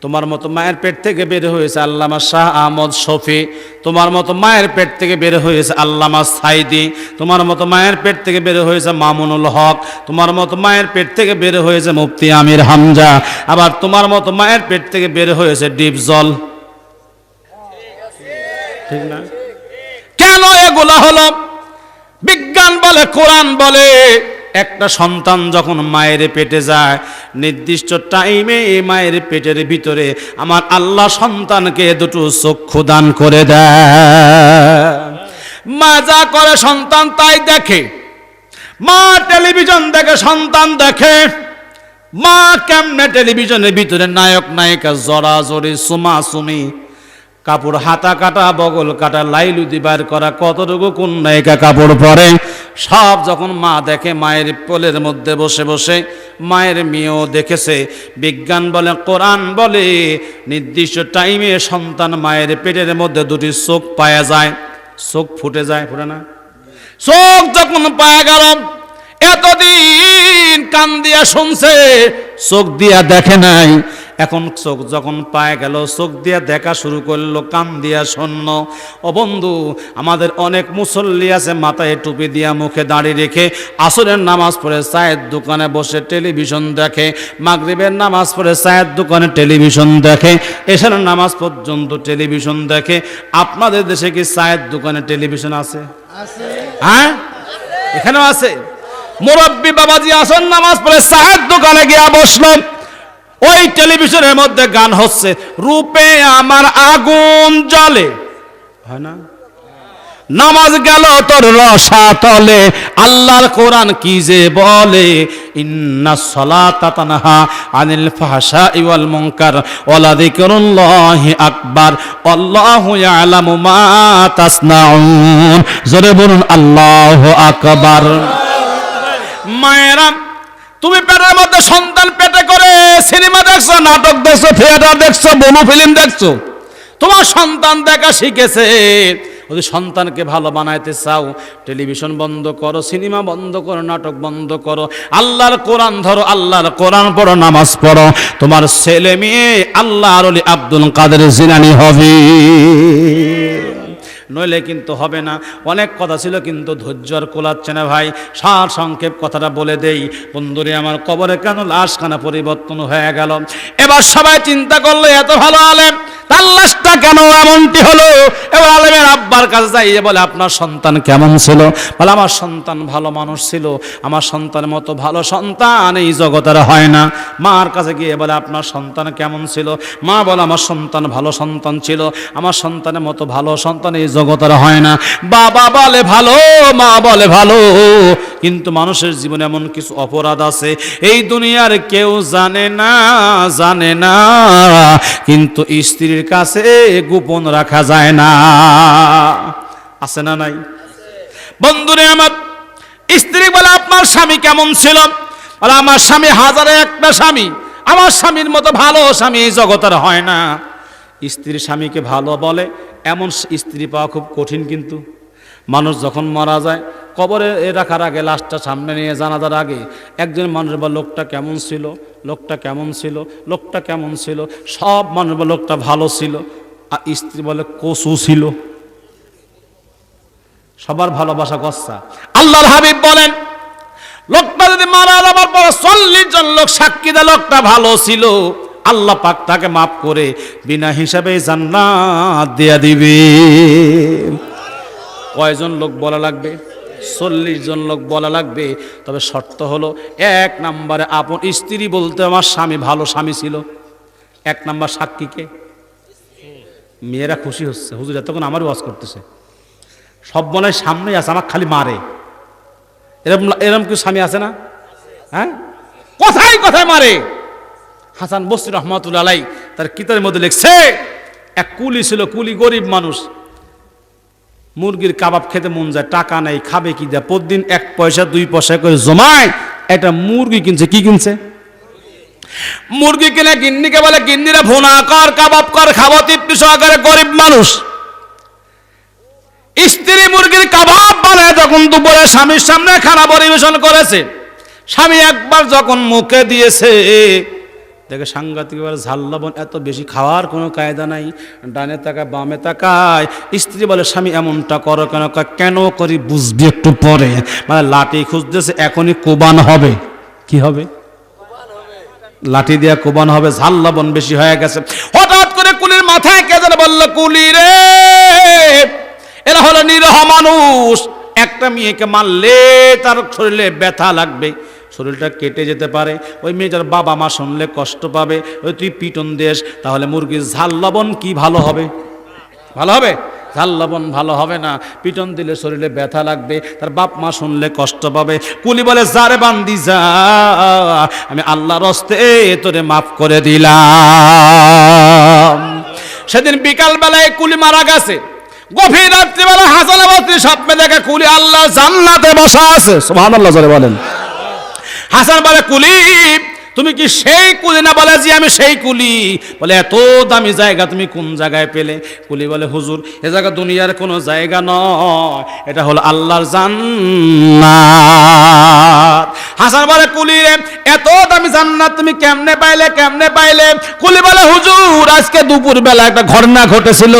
তোমার মতো মায়ের পেট থেকে বের হয়েছে আল্লামা শাহ আহমদ শফি, তোমার মতো মায়ের পেট থেকে বের হয়েছে আল্লামা সাইদি, তোমার মতো মায়ের পেট থেকে বের হয়েছে মামুনুল হক, তোমার মতো মায়ের পেট থেকে বের হয়েছে মুফতি আমির হামজা, আবার তোমার মতো মায়ের পেট থেকে বের হয়েছে ডিপজল, ঠিক না? কেন এগুলা হলো? বিজ্ঞান বলে, কোরআন বলে, একটা সন্তান যখন মায়ের পেটে যায়, নির্দিষ্ট টাইমে এই মায়ের পেটের ভিতরে আমার আল্লাহ সন্তানকে দুটো চক্ষু দান করে দেয়। মা যা করে সন্তান তাই দেখে। মা টেলিভিশন দেখে, সন্তান দেখে। মা কেমনে টেলিভিশনের ভিতরে নায়ক নায়িকা জড়াজড়ি সুমাসুমি, কাপড় হাতা কাটা বগল কাটা লাইলু দিবার করা, কতটুকু কোন নায়িকা কাপড় পরে সব যখন মা দেখে, মায়ের কোলের মধ্যে বসে বসে মায়ের মেয়েও দেখেছে। বিজ্ঞান বলে, কোরআন বলে, নির্দিষ্ট টাইমে সন্তান মায়ের পেটের মধ্যে দুটি চোখ পাওয়া যায়, চোখ ফুটে যায়, ফুটে না? চোখ যখন পাওয়া গেল, এতদিন কান দিয়া শুনছে, চোখ দিয়া দেখে নাই, এখন চোখ যখন পায়ে গেল, চোখ দিয়া দেখা শুরু করলো, কান দিয়া শূন্য। ও বন্ধু, আমাদের অনেক মুসল্লি আছে মাথায় টুপি দিয়া মুখে দাঁড়িয়ে রেখে আসরের নামাজ পড়ে চায়ের দোকানে বসে টেলিভিশন দেখে, মাগরিবের নামাজ পড়ে চায়ের দোকানে টেলিভিশন দেখে, এশার নামাজ পর্যন্ত টেলিভিশন দেখে। আপনাদের দেশে কি চায়ের দোকানে টেলিভিশন আছে? হ্যাঁ, এখানেও আছে। মুরব্বী বাবাজি আসর নামাজ পড়ে চায়ের দোকানে গিয়া বসলো, ওই টেলিভিশনের মধ্যে গান হচ্ছে, রূপে আমার আগুন জ্বলে, হয় না? নামাজ গেল তোর রসাতলে, আল্লাহর কোরআন কি যে বলে, ইন্নাস সালাতা তানহা আনিল ফাহশাই ওয়াল মুনকার ওয়ালা যিকরুল্লাহি আকবার আল্লাহু ইয়ালামু মা তাসনাউন। জোরে বলুন আল্লাহু আকবার। মায়েরা, তুমি পেটের মধ্যে সন্তান পেটে করে সিনেমা দেখছো, নাটক দেখছো, থিয়েটার দেখছো, বোমা ফিল্ম দেখছো, তোমার সন্তান দেখা শিখেছে। যদি সন্তানকে ভালো বানাইতে চাও, টেলিভিশন বন্ধ করো, সিনেমা বন্ধ করো, নাটক বন্ধ করো, আল্লাহর কোরআন ধরো, আল্লাহর কোরআন পড়ো, নামাজ পড়ো, তোমার ছেলে মেয়ে আল্লাহর ওলি আব্দুল কাদের জিলানী হবে, নইলে কিন্তু হবে না। অনেক কথা ছিল কিন্তু ধৈর্য আর কোলাচ্ছে না ভাই, সার সংক্ষেপ কথাটা বলে দেই। বন্ধুরে আমার, কবরে কেন লাশখানা পরিবর্তন হয়ে গেল? এবার সবাই চিন্তা করলো, এত ভালো আলেম, তার লাশটা কেন এমনটি হলো? এবার আলেমের আব্বার কাছে যাইয়ে বলে, আপনার সন্তান কেমন ছিল? বলে, আমার সন্তান ভালো মানুষ ছিল, আমার সন্তানের মতো ভালো সন্তান এই জগতের হয় না। মার কাছে গিয়ে বলে, আপনার সন্তান কেমন ছিল? মা বলে, আমার সন্তান ভালো সন্তান ছিল, আমার সন্তানের মতো ভালো সন্তান এই জগতের হয় না। বাবা বলে ভালো, মা বলে ভালো, কিন্তু মানুষের জীবনে এমন কিছু অপরাধ আছে এই দুনিয়ার কেউ জানে না, জানে না, কিন্তু স্ত্রীর কাছে গোপন রাখা যায় না। আছে না নাই? বন্ধুরে আমার, স্ত্রী বলে, আপনার স্বামী কেমন ছিল? বলে, আমার স্বামী হাজারে একটা স্বামী, আমার স্বামীর মতো ভালো স্বামী এই জগতের হয় না। স্ত্রী স্বামীকে ভালো বলে, এমন স্ত্রী পাওয়া খুব কঠিন। কিন্তু মানুষ যখন মারা যায়, কবরে রাখার আগে, লাশটা সামনে নিয়ে জানাজার আগে, একজন মানুষ বা লোকটা কেমন ছিল, লোকটা কেমন ছিল, লোকটা কেমন ছিল, সব মানুষ বা লোকটা ভালো ছিল, আর স্ত্রী বলে কচু ছিল। সবার ভালোবাসা গচ্ছা। আল্লাহর হাবিব বলেন, লোকটা যদি মারা যাবার পর 40 জন লোক সাক্ষী দেয় লোকটা ভালো ছিল, আল্লাহ পাক তাকে মাফ করে বিনা হিসাবে জান্নাত দিয়া দিবে। কয়জন লোক বলা লাগবে? 40 জন লোক বলা লাগবে। তবে শর্ত হলো, 1 নম্বরে আপন স্ত্রী বলতে আমার স্বামী ভালো স্বামী ছিল। 1 নম্বর সাক্ষীকে। মেয়েরা খুশি হচ্ছে, হুজুর তখন আমারই ওয়াজ করতেছে, সব মনে হয় সামনেই আছে, আমার খালি মারে, এরকম এরকম কি স্বামী আছে না? হ্যাঁ, কথায় কথায় মারে। হাসান বসরি রহমাতুল্লাহ আলাইহি তার কিতাবের মধ্যে লিখছে, এক কুলি ছিল, কুলি গরিব মানুষ, মুরগির কাবাব খেতে মন যায়, টাকা নাই, খাবে কি দেয়, প্রতিদিন 1 পয়সা 2 পয়সা করে জমায় একটা মুরগি কিনছে। কি কিনছে? মুরগি কিনে গিন্নিকে বলে, গিন্নিরা ভুনা কর, কাবাব কর, খাবো তৃপ্তি সহকারে। গরিব মানুষ, স্ত্রী মুরগির কাবাব বানায় যখন দুপুরে স্বামীর সামনে খানা পরিবেশন করেছে, স্বামী একবার যখন মুখে দিয়েছে, দেখে সাংঘাতিক ঝাল লবণ, এত বেশি খাওয়ার কোনো কায়দা নাই, ডানে তাকায় বামে তাকায়। স্ত্রী বলে, স্বামী এমনটা করো কেন? কেন করি বুঝবি একটু পরে। মানে লাঠি খুঁজতেছে, এখনই কোবান হবে। কি হবে? লাঠি দিয়া কোবান হবে, ঝাল লবণ বেশি হয়ে গেছে। হঠাৎ করে কুলির মাথায় কে যেন বলল, কুলি রে, এরা হলো নিরহ মানুষ, একটা মেয়েকে মারলে তার শরীরে ব্যথা লাগবে, শরীরটা কেটে যেতে পারে, ওই মেয়েটার বাবা মা শুনলে কষ্ট পাবে, ওই তুই পিটন দেশ, তাহলে মুরগির ঝাল লবণ কি ভালো হবে? ভালো হবে? ঝাল লবণ ভালো হবে না, পিটন দিলে শরীরে ব্যথা লাগবে, তার বাপ মা শুনলে কষ্ট পাবে। কুলি বলে যারে বান্দি যা, আমি আল্লাহর হস্তে তোরে মাফ করে দিলাম। সেদিন বিকাল বেলায় কুলি মারা গেছে। গভীর রাত্রিবেলা হাসান আবাসী স্বপ্নে দেখে কুলি আল্লাহ জান্নাতে বসা আছে। সুবহানাল্লাহ জোরে বলেন। হাসান বলে কুলি তুমি কি সেই কুলি না? বলে জি আমি সেই কুলি। বলে এত দামি জায়গা তুমি কোন জায়গায় পেলে? কুলি বলে হুজুর এ জায়গা দুনিয়ার কোনো জায়গা নয়, এটা হলো আল্লাহর জান্নাত। হাসান বলে কুলি রে এত দামি জান্নাত তুমি কেমনে পাইলে, কেমনে পাইলে? কুলি বলে হুজুর আজকে দুপুর বেলা একটা ঘটনা ঘটেছিল,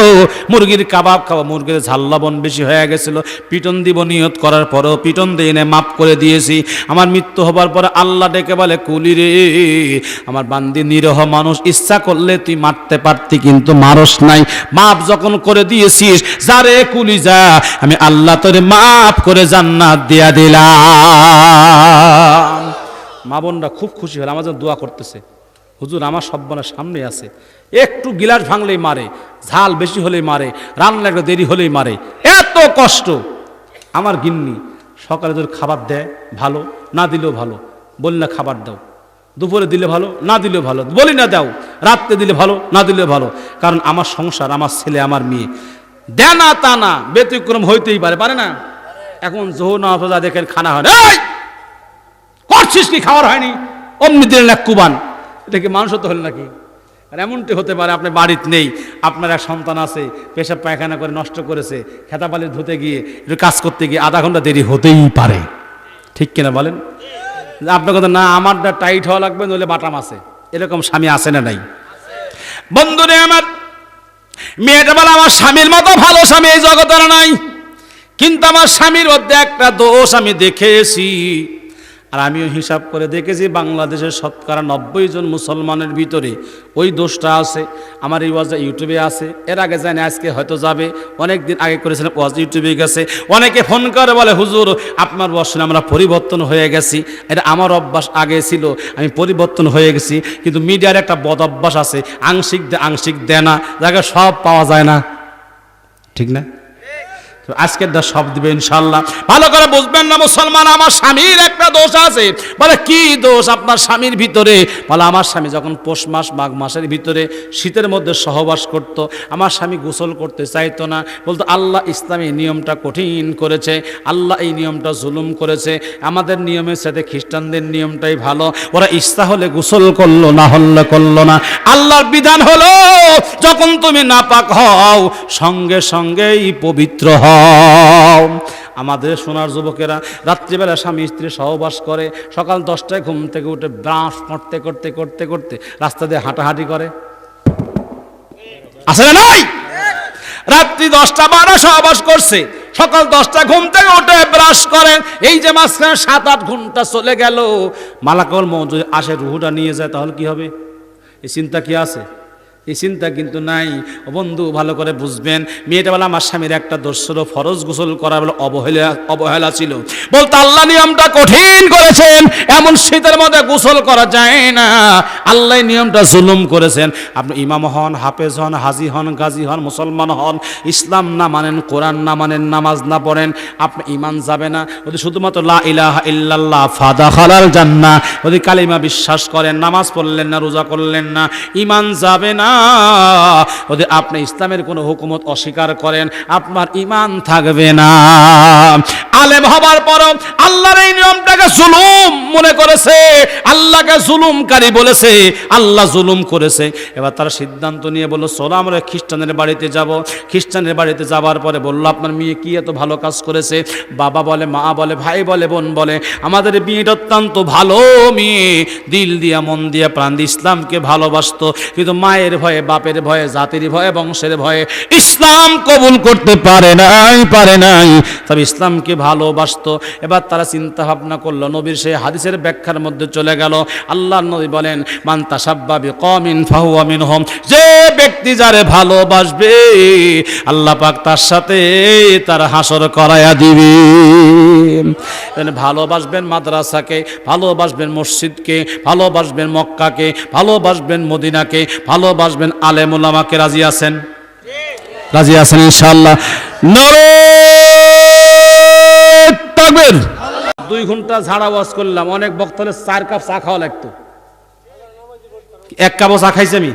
মুরগির কাবাব খাওয়া, মুরগির ঝাল লবণ বেশি হয়ে গেছিল, পিটন দিব নিয়ত করার পরেও পিটন দিয়ে এনে মাফ করে দিয়েছি। আমার মৃত্যু হবার পরে আল্লাহ ডেকে বলে কুলি রে আমার বান্দি নিরহ মানুষ, ইচ্ছা করলে তুই মারতে পারতি কিন্তু মারস নাই, মাফ যখন করে দিয়েছিস যারে কুলি যা আমি আল্লাহ তোরে মাফ করে জান্নাত দিয়া দিলাম। মা বোনরা খুব খুশি হল, আমার জন্য দোয়া করতেছে। হুজুর আমার সব্বানের সামনে আছে, একটু গিলাস ভাঙলেই মারে, ঝাল বেশি হলেই মারে, রান্না একটা দেরি হলেই মারে, এত কষ্ট। আমার গিন্নি সকালে তোর খাবার দেয় ভালো, না দিলেও ভালো, বলি না খাবার দাও, দুপুরে দিলে ভালো, না দিলেও ভালো, বলি না দাও, রাত্রে দিলে ভালো, না দিলেও ভালো, কারণ আমার সংসার, আমার ছেলে, আমার মেয়ে। দেনা তা না, ব্যতিক্রম হইতেই পারে, পারে না? এখন জোহনা দেখেন খানা হয়, করছিস কি খাওয়ার হয়নি, অমনি দিলেন এক কুবান, এটা কি মানুষ হতে হল নাকি? আর এমনটি হতে পারে আপনি বাড়িতে নেই, আপনার এক সন্তান আছে, পেশাব পায়খানা করে নষ্ট করেছে, খেতাপালি ধুতে গিয়ে একটু কাজ করতে গিয়ে আধা ঘন্টা দেরি হতেই পারে, ঠিক কিনা বলেন? আপনার কথা না আমারটা টাইট হওয়া লাগবে, নইলে বাটাম আছে, এরকম স্বামী আছে না নাই? বন্ধুরে আমার, মেয়েটা বলে আমার স্বামীর মতো ভালো স্বামী এই জগতের নাই, কিন্তু আমার স্বামীর মধ্যে একটা দোষ আমি দেখেছি। আর আমিও হিসাব করে দেখেছি বাংলাদেশের শতকরা 90 জন মুসলমানের ভিতরে ওই দোষটা আছে। আমার এই ওয়াজ ইউটিউবে আছে, এর আগে জানি আজকে হয়তো যাবে, অনেক দিন আগে করেছিলাম ওয়াজ ইউটিউবে গেছে। অনেকে ফোন করে বলে হুজুর আপনার ওয়াজ শুনে আমরা পরিবর্তন হয়ে গেছি, এটা আমার অভ্যাস আগে ছিল, আমি পরিবর্তন হয়ে গেছি, কিন্তু মিডিয়ার একটা বদ অভ্যাস আছে, আংশিক দেয় না, জায়গায় সব পাওয়া যায় না, ঠিক না? আজকের দা সব দিবে ইনশাল্লাহ। ভালো করে বুঝবেন না মুসলমান, আমার স্বামীর একটা দোষ আছে। বলে কি দোষ আপনার স্বামীর ভিতরে? বলে আমার স্বামী যখন পৌষ মাস মাঘ মাসের ভিতরে শীতের মধ্যে সহবাস করত, আমার স্বামী গোসল করতে চাইতো না, বলতো আল্লাহ ইসলামী নিয়মটা কঠিন করেছে, আল্লাহ এই নিয়মটা জুলুম করেছে, আমাদের নিয়মের সাথে খ্রিস্টানদের নিয়মটাই ভালো, ওরা ইচ্ছা হলে গোসল করলো, না হলে করলো না। আল্লাহর বিধান হলো যখন তুমি নাপাক হও সঙ্গে সঙ্গেই পবিত্র হও। আমাদের সোনার যুবকেরা রাত্রিবেলা স্বামী স্ত্রী সহবাস করে, সকাল 10টায় ঘুম থেকে উঠে ব্রাশ করতে করতে করতে করতে রাস্তা দিয়ে হাঁটাহাঁটি করে, আছে না নাই? রাত্রি 10টা 12 সহবাস করছে, সকাল 10টা ঘুম থেকে উঠে ব্রাশ করে, এই যে মাঝখানে 7-8 ঘন্টা চলে গেল, মালাকুল মউত যদি আসে রুহুটা নিয়ে যায় তাহলে কি হবে? এই চিন্তা কি আছে? এই চিন্তা কিন্তু নাই। বন্ধু ভালো করে বুঝবেন, মেয়েটা বলে আমার স্বামীর একটা দোষ ছিল, ফরজ গোসল করা বলে অবহেলা ছিল, বলতে আল্লাহ নিয়মটা কঠিন করেছেন, এমন শীতের মধ্যে গোসল করা যায় না, আল্লাহ নিয়মটা জুলুম করেছেন। আপনি ইমাম হন, হাফেজ হন, হাজি হন, গাজী হন, মুসলমান হন, ইসলাম না মানেন, কোরআন না মানেন, নামাজ না পড়েন, আপনি ইমান যাবে না। যদি শুধুমাত্র লা ইলাহা ইল্লাল্লাহ ফাদাখালাল জান্নাহ, যদি কালিমা বিশ্বাস করেন, নামাজ পড়লেন না, রোজা করলেন না, ইমান যাবে না। যদি আপনি ইসলামের কোনো হুকুমত অস্বীকার করেন, আপনার ঈমান থাকবে না। আলেম হবার পরও আল্লাহর এই নিয়মটাকে জুলুম মনে করেছে, আল্লাহকে জুলুমকারী বলেছে, আল্লাহ জুলুম করেছে। এবার তারা সিদ্ধান্ত নিয়ে বলল চলো আমরা খ্রিস্টানের বাড়িতে যাব। খ্রিস্টানের বাড়িতে যাবার পরে বলল আপনার মেয়ে কি এত ভালো কাজ করেছে? বাবা বলে, মা বলে, ভাই বলে, বোন বলে আমাদের মেয়েটা অত্যন্ত ভালো মেয়ে, দিল দিয়া মন দিয়া প্রাণ দিয়ে ইসলামকে ভালোবাসতো, কিন্তু মায়ের ভয়ে, বাপের ভয়ে, জাতির ভয়ে, বংশের ভয়ে ইসলাম কবুল করতে পারে নাই, তবে ইসলামকে ভালোবাসতো। এবার তারা চিন্তা ভাবনা করলো, নবীর সেই হাদিসের ব্যাখ্যার মধ্যে চলে গেল। আল্লাহর নবী বলেন মান তাসাব্বা বিকওমিন ফাহুয়া মিনহুম, যে ব্যক্তি যারে ভালোবাসবে আল্লাহ পাক তার সাথে তার হাসর করায়া দিবে। ভালোবাসবেন মাদ্রাসাকে, ভালোবাসবেন মসজিদকে, ভালোবাসবেন মক্কাকে, ভালোবাসবেন মদিনাকে, ভালোবাসবেন আলেম ওলামাকে, রাজি আছেন? রাজি আছেন ইনশাআল্লাহ? নারে তাকবীর। 2 ঘন্টা ঝাড়া ওয়াজ করলাম, অনেক বক্তা হলে 4 কাপ চা খাওয়া লাগতো। 1 কাপও চা খাইছি আমি।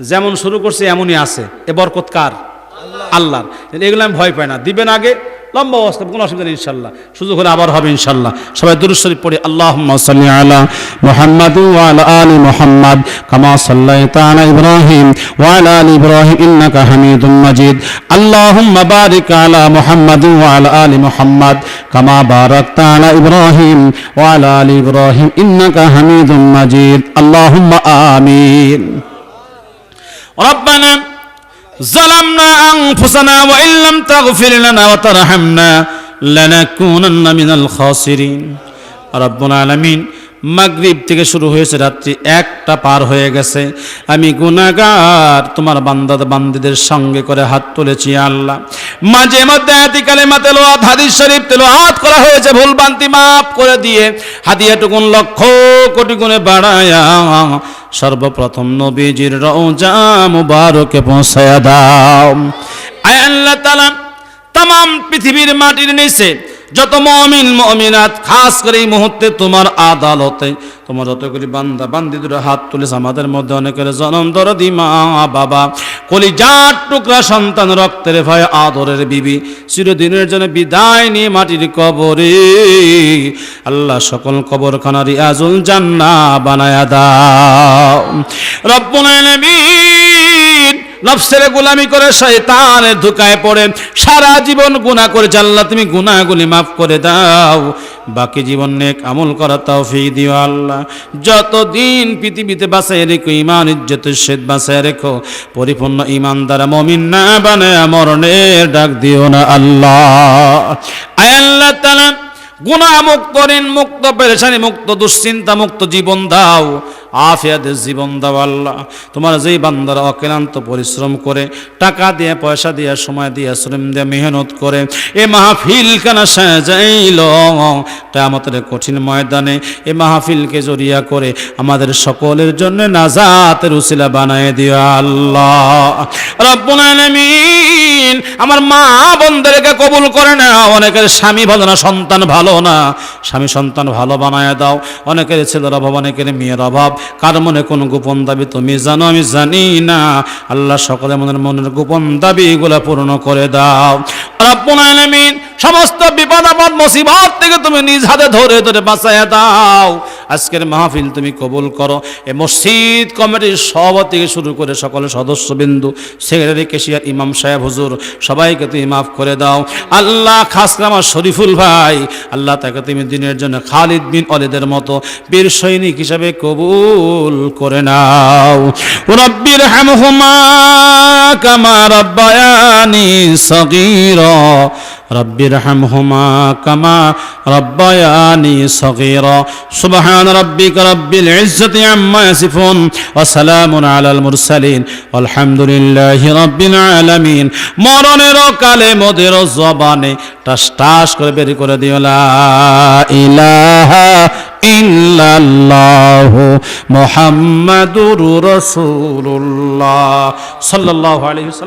যেমন শুরু করছে এমনই আছে। এ বরকত কার? আল্লাহর। এগুলো আমি ভয় পাই না। দিবেন আগে লম্বা ওয়াজ করব, কোনো অসুবিধা নেই ইনশাআল্লাহ। সুযোগ হলে আবার হবে ইনশাআল্লাহ। সবাই দুরূদ শরীফ পড়ি। আল্লাহুম্মা সাল্লি আলা মুহাম্মাদ ওয়া আলা আলি মুহাম্মাদ কামা সাল্লাইতা আলা ইব্রাহিম ওয়া আলা আলি ইব্রাহিম ইন্নাকা হামিদুম মাজিদ। আল্লাহুম্মা বারিক আলা মুহাম্মাদ ওয়া আলা আলি মুহাম্মাদ কামা বারাকতা আলা ইব্রাহিম ওয়া আলা আলি ইব্রাহিম ইন্নাকা হামিদুম মাজিদ। আল্লাহুম্মা আমিন। রব্বানা ظلمنا أنفسنا وإن لم تغفر لنا وترحمنا لنكونن من الخاسرين। رب العالمين, মাগরিব থেকে শুরু হয়েছে, রাত্রি 1টা পার হয়ে গেছে। আমি গুনাহগার তোমার বান্দাদের সঙ্গে করে হাত তুলেছি আল্লাহ। মাঝে মধ্যে আয়াতি কালেমা তেলাওয়াত, হাদিস শরীফ তেলাওয়াত করা হয়েছে, ভুল ভ্রান্তি মাফ করে দিয়ে হাদিয়াটুকুন লক্ষ কোটি গুণে বাড়ায়া সর্বপ্রথম নবীজির রওজা মুবারকে পৌঁছায়া দাও। আয় আল্লাহ তাআলা, তাম পৃথিবীর মাটির নিচে যত মুমিন মুমিনাত, খাস করে এই মুহূর্তে তোমার আদালতে তোমার যতগুলি বান্দা বান্দিদের হাত তুলেছে, আমাদের মধ্যে অনেকের জনম দরদি মা বাবা, কলিজার টুকরা সন্তান, রক্তের ভাই, আদরের বিবি চিরদিনের জন্য বিদায় নিয়ে মাটির কবরে আল্লাহ সকল কবরখানা রিয়াজুল জান্নাহ বানায়া দাও। রব্বুল আলামিন, নফসের গোলামি করে শয়তানের ধোঁকায় পড়ে সারা জীবন গুনাহ করেছে আল্লাহ, তুমি গুনাহগুলি মাফ করে দাও, বাকি জীবন নেক আমল করার তৌফিক দিও আল্লাহ। যতদিন পৃথিবীতে বাঁচায় রেখো, ঈমান ইজ্জতের সহিত বাঁচায় রেখো, পরিপূর্ণ ঈমানদার মুমিন না বানায়া মরণের ডাক দিও না আল্লাহ। আয় আল্লাহ তাআলা, গুনাহ মুক্ত, ঋণ মুক্ত, পেরেশানি মুক্ত, দুশ্চিন্তা মুক্ত জীবন দাও, আফিয়াতের জীবন দাও আল্লাহ। তোমার যেই বান্দারা অক্লান্ত পরিশ্রম করে টাকা দিয়ে, পয়সা দিয়ে, সময় দিয়ে, শ্রম দিয়ে, মেহনত করে এ মাহফিল কানা সাজাইল, কিয়ামতের কঠিন ময়দানে এ মাহফিলকে জড়িয়া করে আমাদের সকলের জন্য নাজাতের উসিলা বানায় দিও আল্লাহ। রব্বুল আলামিন, আমার মা বোনদেরকে কবুল করে না। অনেকের স্বামী ভালো না, সন্তান ভালো না, স্বামী সন্তান ভালো বানায় দাও। অনেকের ছেলের অভাব, অনেকের মেয়ের অভাব, কার মনে কোন গোপন দাবি তুমি জানো, আমি জানি না আল্লাহ। সকলে মনের গোপন দাবি এগুলা পূর্ণ করে দাও রব্বুল আলামিন। সমস্ত বিপদ আপদ মুসিবত থেকে তুমি নিজ হাতে ধরে ধরে বাঁচাইয়া দাও। আজকের মাহফিল তুমি কবুল করো। এই মসজিদ কমিটির সভাপতি থেকে শুরু করে সকল সদস্যবিন্দু, সেক্রেটারি, কেশিয়ার, ইমাম সাহেব, হুজুর সবাইকে তুমি মাফ করে দাও আল্লাহ। খাস করে আমার শরীফুল ভাই আল্লাহ, তাকে তুমি দিনের জন্য খালিদ বিন ওয়ালিদের মতো বীর সৈনিক হিসাবে কবুল করে নাও। রব্বির হামহুমা কামা রব্বায়ানি সগীরা, রব্বির হামহুমা কামা রব্বায়ানি সগীরা। সুবহান রাব্বিকা রব্বিল ইজ্জাতি আম্মা ইয়াসিফুন ওয়া সালামুন আলাল মুরসালিন আলহামদুলিল্লাহি রাব্বিল আলামিন। মরণের কালে মোদের জবানে টাস টাস করে বের করে দিও লা ইলাহা ইল্লাল্লাহু মুহাম্মাদুর রাসূলুল্লাহ সাল্লাল্লাহু আলাইহি ওয়াসাল্লাম।